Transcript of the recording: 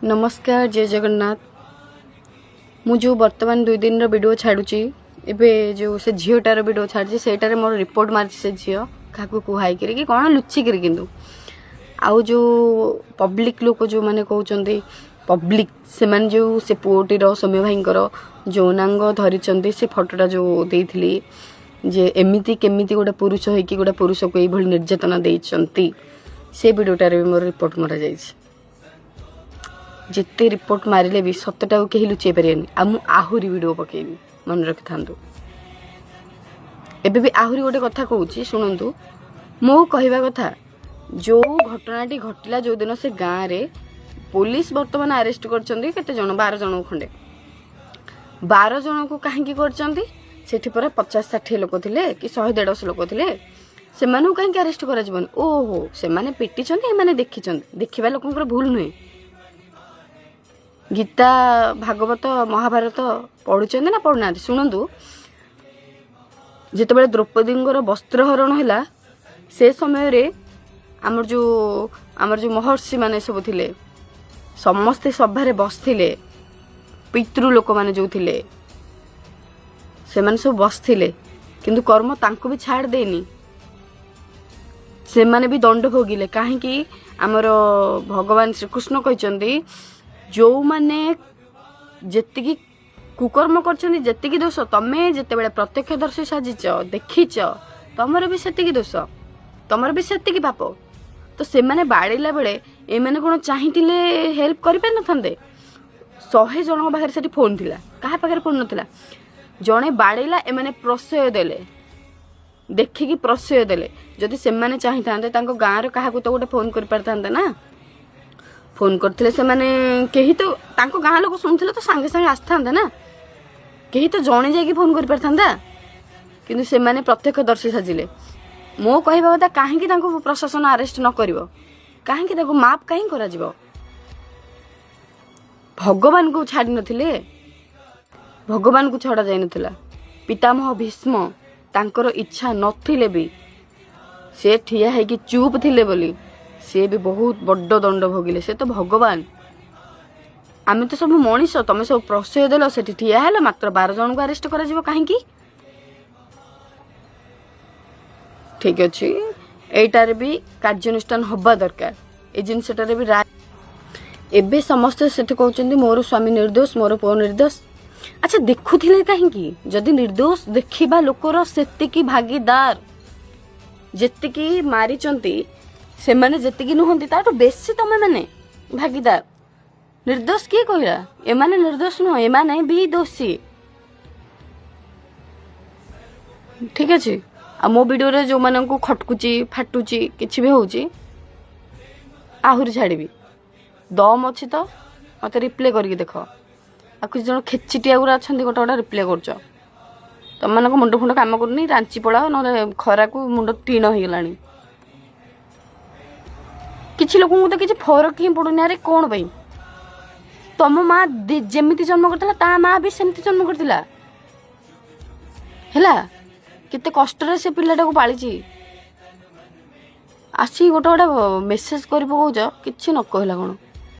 नमस्कार जय जगन्नाथ। मु जो वर्तमान 2 दिन वीडियो छाड़ुची एबे जो से झीटार वीडियो छाड़ी से मोर रिपोर्ट मारी से झील क्या कहुई कि कौन लुचिक किंतु आउ जो पब्लिक लोक जो मैंने कहते पब्लिक से माने जो से पुओटीर सौम्य भाई जौनांग धरी से फटोटा जो देती जे एमती केमी गोटे पुरुष होगी गोटे पुरुष को ये निर्यातना देती से वीडियोटार मोर रिपोर्ट मरा जाए जिते रिपोर्ट मारे भी सतटा को कहीं लुचे पारे आहुरी वीडियो पकेबी मन रखि था एबे भी आहुरी गोटे कथा कहूँ शुणु मो कहवा कथा जो घटनाटी घटला जो दिन से गाँव रे पुलिस वर्तमान अरेस्ट कर 12 जन खंडे 12 जन को कहीं कर पर 50-60 लोक थे कि 100-150 लोक थे से कहीं अरेस्ट कर ओहो से पिटी देखी देखा लोक भूल नुहे गीता भागवत महाभारत पढ़ुं ना पढ़ुना शुणु जिते द्रौपदी वस्त्रहरण है से समय रे आमर जो महर्षि माने सब थिले समस्ते सभारे बसथिले पितृ लोक माने जो थिले से माने सब बसथिले किंतु कर्म तांको भी छाड़ देनी से माने भी दंड भोगिले कहीं आमर भगवान श्रीकृष्ण कहते जो माने जेतिकी कुकर्म करछनी जेतिकी दोष तमे जेतेबेले प्रत्यक्षदर्शी साजिच देखिच तमर भी सेतिकी दोष तमर भी सेतिकी पाप तो से माने बाड़ेला बेले ए माने कोन चाहिथिले हेल्प करि पे नथंदे 100 जन पाखरे सेठी फोन थिला काहा पाखरे फोन नथिला जणे बाड़ेला ए माने प्रश्रय देले देखिकी प्रश्रय देले जदि से माने चाहिथांदे तांको गाँ रे काहा को तो गोटे फोन करि परथांदे ना फोन करथिले से माने केही तो तांको गाँ लोक सुनथिले तो संगे संगे आस्थांदे ना केही तो जणे जाई फोन करि परथांदा किंतु से माने प्रत्यक्षदर्शी साजिले मो कहवा कथा कहीं प्रशासन अरेस्ट न करिवो कहीं माफ कहीं करा जिवो भगवान को छाड़ी नथिले भगवान को छड़ा जाई नथिला पितामह भीष्म तांकर इच्छा नथिले भी से ठिया है कि चुप थिले बोली से भी बहुत बड्ड दंड भोगिले से तो भगवान आमे तो सब मनीष तमे सब प्रश्रय देल से ठिया है मात्र 12 जन को अरेस्ट करा जिवो कहीं ठीक अच्छे एटार भी कार्यानुष्ठान हवा दरकार ए जिनसटार भी एबे समस्ते से कहते मोर स्वामी निर्दोष मोर पुओ निर्दोष अच्छा देखुले कहीं जदि निर्दोष देखा लोकर से भागीदार जेतिकी मारी से माने जेतिकी नुहंती ताठू बेसी तमे माने भागीदार निर्दोष किए कहला एमाने निर्दोष नुह एमाने भी दोषी ठीक अच्छे आ मो वीडियो रे जो मानन को खटकुची फाटुची किछि भी होउची आहुरी छाड़बी दम अच्छी तो मत रिप्ले करके देख आ कुछ जन खेचिटिया गुरा अच्छा गोटे गोटे रिप्ले करछ तुम मान मुंड फुंड काम करनी रांची पड़ाओ ना खरा को मुंड टीण हो गलानी किछि लोक तो किछि फरक ही पड़ुनी अरे कौन भाई तुम माँ जेमिति जन्म करथिला ता माँ भी सेमती जन्म करथिला हैला केते कष्ट से पिलाटा को पाली आसी गोटे गोटे मेसेज कर पकाउछ कि न कहला कौन